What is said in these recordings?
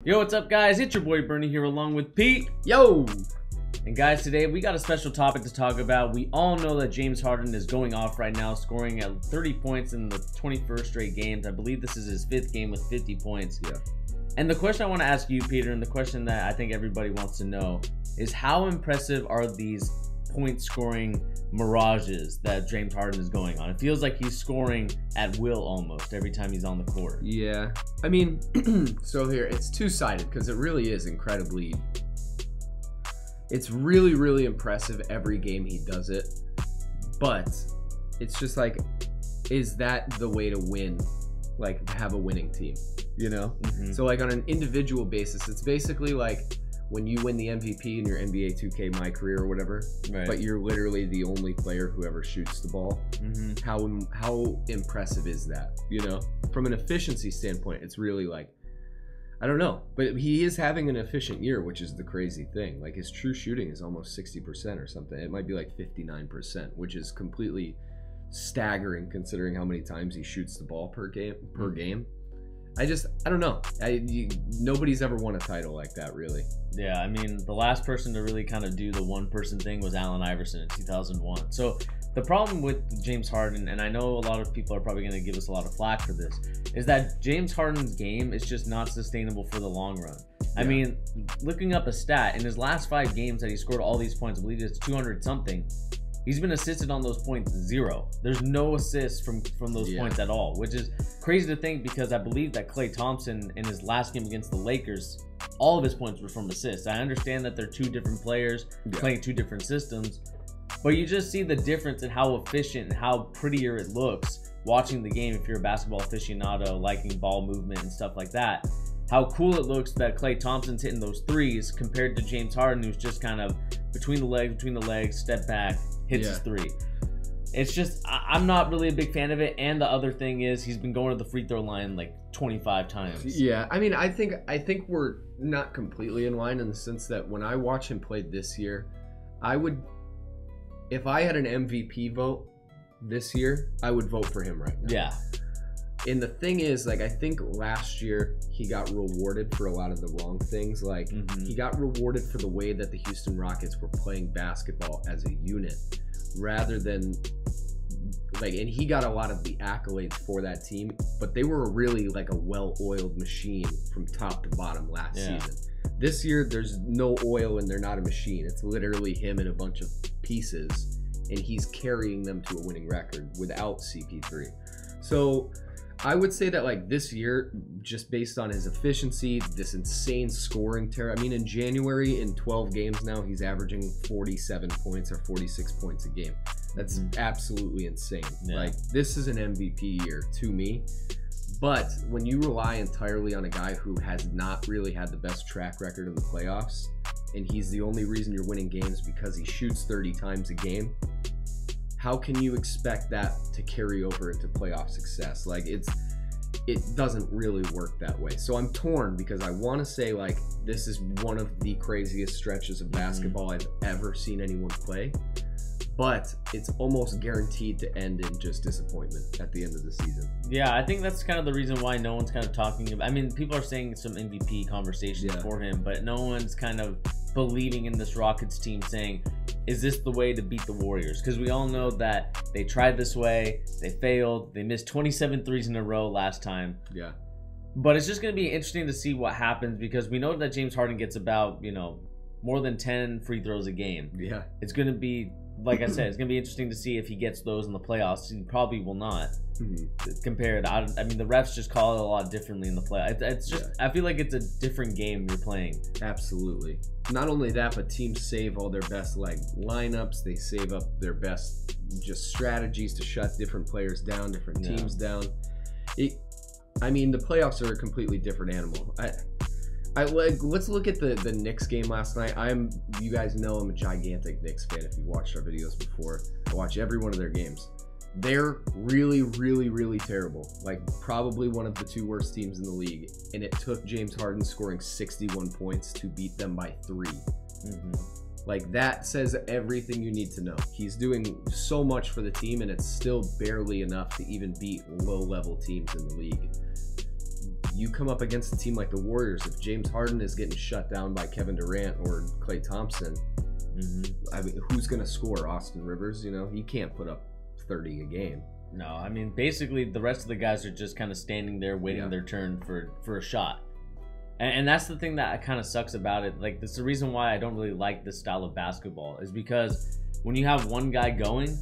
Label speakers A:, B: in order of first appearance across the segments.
A: Yo, what's up, guys? It's your boy Bernie here along with Pete.
B: Yo!
A: And guys, today we got a special topic to talk about. We all know that James Harden is going off right now, scoring at 30 points in the 21st straight games. I believe this is his 5th game with 50 points.
B: Yeah.
A: And the question I want to ask you, Peter, and the question that I think everybody wants to know is how impressive are these point scoring mirages that James Harden is going on? It feels like he's scoring at will almost every time he's on the court.
B: Yeah. I mean, so here, it's two-sided because it really is incredibly... It's really, really impressive every game he does it. But it's just like, is that the way to win? Like, have a winning team, you know?
A: Mm-hmm.
B: So, like, on an individual basis, it's basically like when you win the MVP in your NBA 2K My Career or whatever,
A: Right.
B: but you're literally the only player who ever shoots the ball.
A: Mm-hmm.
B: How impressive is that? You know, from an efficiency standpoint, it's really like, I don't know, but he is having an efficient year, which is the crazy thing. Like his true shooting is almost 60% or something. It might be like 59%, which is completely staggering considering how many times he shoots the ball per game. I don't know. Nobody's ever won a title like that, really.
A: Yeah, I mean, the last person to really kind of do the one-person thing was Allen Iverson in 2001. So the problem with James Harden, and I know a lot of people are probably going to give us a lot of flack for this, is that James Harden's game is just not sustainable for the long run. I mean, looking up a stat, in his last 5 games that he scored all these points, I believe it's 200-something, he's been assisted on those points 0. There's no assists from those points at all, which is crazy to think because I believe that Klay Thompson in his last game against the Lakers, all of his points were from assists. I understand that they're 2 different players playing 2 different systems, but you just see the difference in how efficient and how prettier it looks watching the game if you're a basketball aficionado, liking ball movement and stuff like that. How cool it looks that Klay Thompson's hitting those threes compared to James Harden, who's just kind of between the legs, step back, hits his 3. It's just, I'm not really a big fan of it. And the other thing is he's been going to the free throw line like 25 times.
B: Yeah, I mean, I think we're not completely in line in the sense that when I watch him play this year, if I had an MVP vote this year, I would vote for him right now.
A: Yeah.
B: And the thing is, like, I think last year he got rewarded for a lot of the wrong things. Like, he got rewarded for the way that the Houston Rockets were playing basketball as a unit rather than, like, and he got a lot of the accolades for that team, but they were really like a well-oiled machine from top to bottom last season. This year, there's no oil and they're not a machine. It's literally him and a bunch of pieces, and he's carrying them to a winning record without CP3. So I would say that, like, this year, just based on his efficiency, this insane scoring terror. I mean, in January, in 12 games now, he's averaging 47 points or 46 points a game. That's absolutely insane.
A: Yeah.
B: Like, this is an MVP year to me. But when you rely entirely on a guy who has not really had the best track record in the playoffs, and he's the only reason you're winning games because he shoots 30 times a game, how can you expect that to carry over into playoff success? Like, it doesn't really work that way. So I'm torn because I want to say, like, this is one of the craziest stretches of basketball I've ever seen anyone play, but it's almost guaranteed to end in just disappointment at the end of the season.
A: Yeah, I think that's kind of the reason why no one's kind of talking about, I mean, people are saying some MVP conversations for him, but no one's kind of believing in this Rockets team saying, is this the way to beat the Warriors? Because we all know that they tried this way, they failed, they missed 27 threes in a row last time.
B: Yeah.
A: But it's just going to be interesting to see what happens because we know that James Harden gets about, more than 10 free throws a game.
B: Yeah.
A: It's going to be, like I said, it's going to be interesting to see if he gets those in the playoffs. He probably will not. Compared, I mean, the refs just call it a lot differently in the play. It's just, I feel like it's a different game you're playing.
B: Absolutely. Not only that, but teams save all their best lineups. They save up their best just strategies to shut different players down, different teams down. I mean, the playoffs are a completely different animal. Let's look at the Knicks game last night. You guys know I'm a gigantic Knicks fan if you've watched our videos before. I watch every one of their games. They're really, really, really terrible. Like, probably one of the 2 worst teams in the league. And it took James Harden scoring 61 points to beat them by 3. Like, that says everything you need to know. He's doing so much for the team, and it's still barely enough to even beat low-level teams in the league. you come up against a team like the Warriors, if James Harden is getting shut down by Kevin Durant or Klay Thompson, I mean, who's going to score? Austin Rivers, you know, he can't put up 30 a game.
A: No, I mean, basically the rest of the guys are just kind of standing there waiting their turn for a shot. And that's the thing that kind of sucks about it. Like, that's the reason why I don't really like this style of basketball, is because when you have one guy going,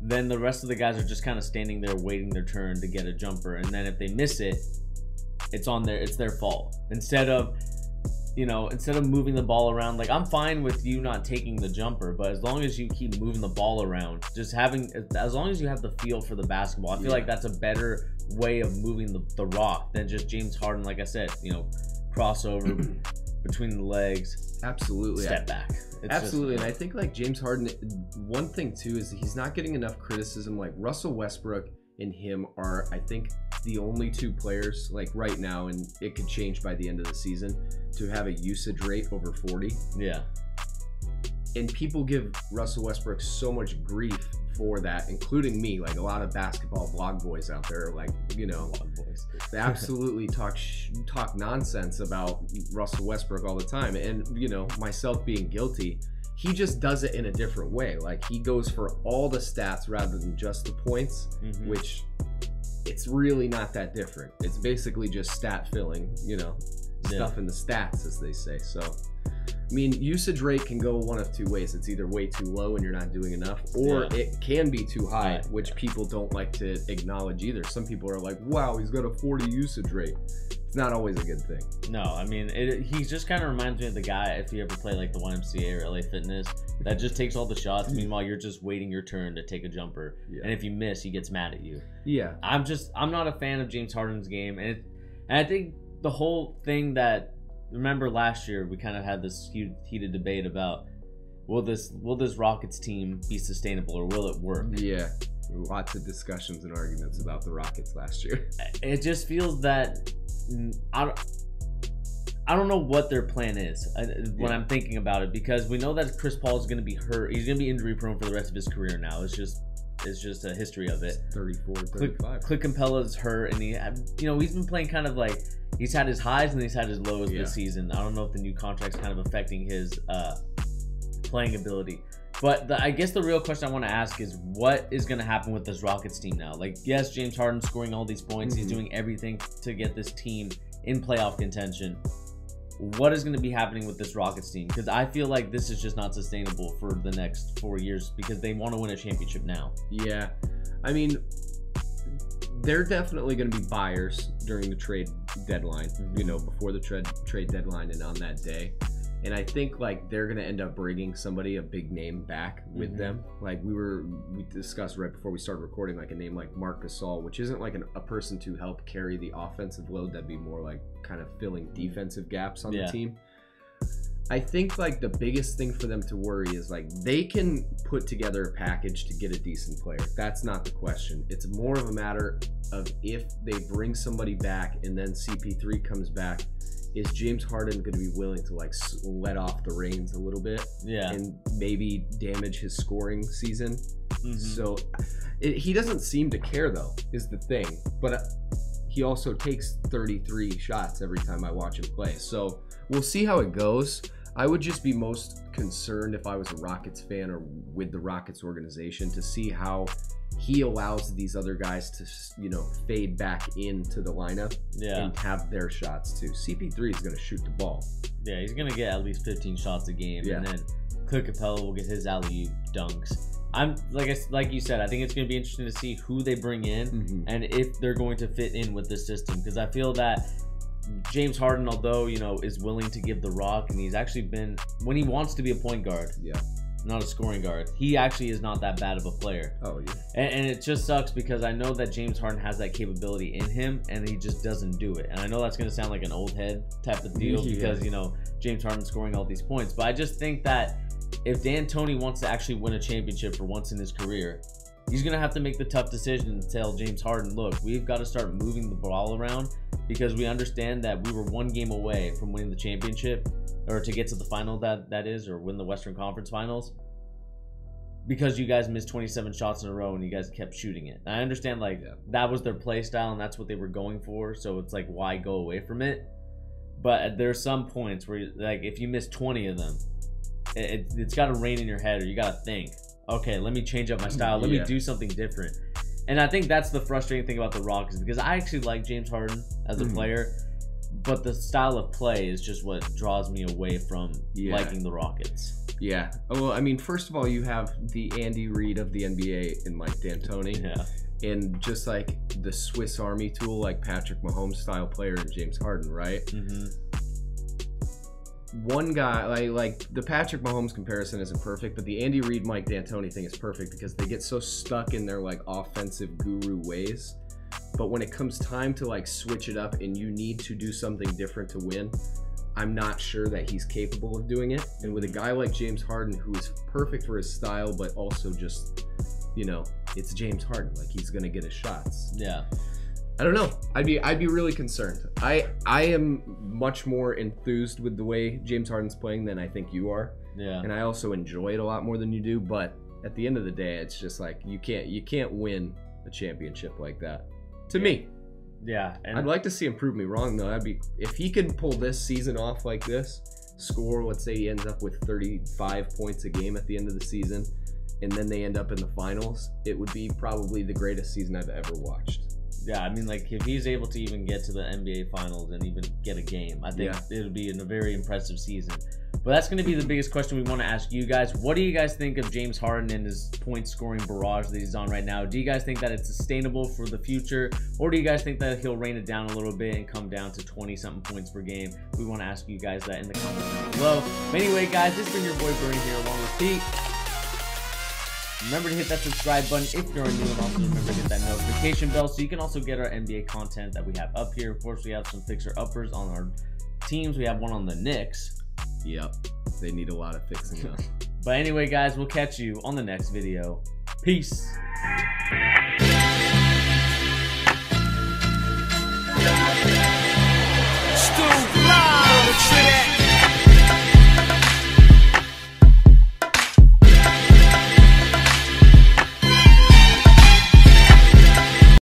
A: then the rest of the guys are just kind of standing there waiting their turn to get a jumper. And then if they miss it, it's their fault. Instead of moving the ball around, like, I'm fine with you not taking the jumper, but as long as you keep moving the ball around, as long as you have the feel for the basketball, I feel like that's a better way of moving the rock than just James Harden, like I said, you know, crossover between the legs.
B: Absolutely.
A: Step back.
B: Absolutely. And I think, like, James Harden, one thing too is he's not getting enough criticism. Like, Russell Westbrook and him are, I think, the only two players, like, right now, and it could change by the end of the season, to have a usage rate over 40. Yeah. And people give Russell Westbrook so much grief for that, including me. Like, a lot of basketball blog boys out there, like, you know, they absolutely talk nonsense about Russell Westbrook all the time. And, you know, myself being guilty, he just does it in a different way. Like, he goes for all the stats rather than just the points, which it's really not that different. It's basically just stat filling, you know, stuff in the stats, as they say. So, I mean, usage rate can go one of two ways. It's either way too low and you're not doing enough, or it can be too high, which people don't like to acknowledge either. Some people are like, wow, he's got a 40 usage rate. It's not always a good thing. No,
A: I mean, he just kind of reminds me of the guy, if you ever play like the YMCA or LA Fitness, that just takes all the shots. Meanwhile, you're just waiting your turn to take a jumper. And if you miss, he gets mad at you. I'm not a fan of James Harden's game. And I think the whole thing that, remember last year, we kind of had this heated debate about, will this Rockets team be sustainable, or will it work? Yeah.
B: Lots of discussions and arguments about the Rockets last year.
A: It just feels that I don't know what their plan is when I'm thinking about it, because we know that Chris Paul is going to be hurt. He's going to be injury prone for the rest of his career now. It's just a history of it.
B: 34, 35.
A: Clint Capella's hurt, and he's been playing kind of like, he's had his highs and he's had his lows this season. I don't know if the new contract's kind of affecting his playing ability. But I guess the real question I want to ask is, what is going to happen with this Rockets team now? Like, yes, James Harden scoring all these points. He's doing everything to get this team in playoff contention. What is going to be happening with this Rockets team? Because I feel like this is just not sustainable for the next 4 years, because they want to win a championship now.
B: Yeah. I mean, they're definitely going to be buyers during the trade deadline, you know, before the trade deadline and on that day. And I think, like, they're going to end up bringing somebody, a big name, back with them. Like, we discussed right before we started recording, like, a name like Marc Gasol, which isn't like a person to help carry the offensive load. That'd be more like kind of filling defensive gaps on the team. I think, like, the biggest thing for them to worry is, like, they can put together a package to get a decent player. That's not the question. It's more of a matter of, if they bring somebody back and then CP3 comes back, is James Harden going to be willing to, like, let off the reins a little bit and maybe damage his scoring season? So he doesn't seem to care, though, is the thing. But he also takes 33 shots every time I watch him play. So we'll see how it goes. I would just be most concerned, if I was a Rockets fan or with the Rockets organization, to see how he allows these other guys to, you know, fade back into the lineup and have their shots too. CP3 is going to shoot the ball.
A: Yeah, he's going to get at least 15 shots a game, and then Clint Capella will get his alley-oop dunks. I'm like you said, I think it's going to be interesting to see who they bring in and if they're going to fit in with this system, because I feel that James Harden, although, you know, is willing to give the rock, and he's actually been, when he wants to be a point guard, not a scoring guard, he actually is not that bad of a player. Oh, yeah. And it just sucks, because I know that James Harden has that capability in him, and he just doesn't do it. And I know that's going to sound like an old head type of deal, because, you know, James Harden scoring all these points. But I just think that if D'Antoni wants to actually win a championship for once in his career, he's going to have to make the tough decision and tell James Harden, look, we've got to start moving the ball around, because we understand that we were one game away from winning the championship, or to get to the final, that is, or win the Western Conference Finals. because you guys missed 27 shots in a row and you guys kept shooting it. And I understand like that was their play style and that's what they were going for. So it's like, why go away from it? But there's some points where like if you miss 20 of them, it's got to rain in your head, or you got to think, okay, let me change up my style. Let me do something different. And I think that's the frustrating thing about the Rockets, because I actually like James Harden as a player, but the style of play is just what draws me away from liking the Rockets.
B: Yeah. Well, I mean, first of all, you have the Andy Reid of the NBA in Mike D'Antoni.
A: Yeah.
B: And just like the Swiss Army tool, like Patrick Mahomes style player in James Harden, right? One guy, like the Patrick Mahomes comparison isn't perfect, but the Andy Reid, Mike D'Antoni thing is perfect because they get so stuck in their like offensive guru ways. But when it comes time to like switch it up and you need to do something different to win, I'm not sure that he's capable of doing it. And with a guy like James Harden, who is perfect for his style, but also just, you know, it's James Harden. Like, he's gonna get his shots.
A: Yeah.
B: I don't know. I'd be really concerned. I am much more enthused with the way James Harden's playing than I think you are.
A: Yeah.
B: And I also enjoy it a lot more than you do. But at the end of the day, it's just like you can't win a championship like that. To me.
A: Yeah. And
B: I'd like to see him prove me wrong though. If he can pull this season off like this, score, let's say he ends up with 35 points a game at the end of the season, and then they end up in the finals, it would be probably the greatest season I've ever watched.
A: Yeah, I mean, like, if he's able to even get to the NBA Finals and even get a game, I think it would be a very impressive season. But that's going to be the biggest question we want to ask you guys. What do you guys think of James Harden and his point-scoring barrage that he's on right now? Do you guys think that it's sustainable for the future? Or do you guys think that he'll rein it down a little bit and come down to 20-something points per game? We want to ask you guys that in the comments down below. But anyway, guys, this has been your boy Bernie here along with Pete. Remember to hit that subscribe button if you're new, and also remember to hit that notification bell so you can also get our NBA content that we have up here. Of course, we have some fixer-uppers on our teams. We have one on the Knicks.
B: Yep, they need a lot of fixing up.
A: But anyway, guys, we'll catch you on the next video. Peace.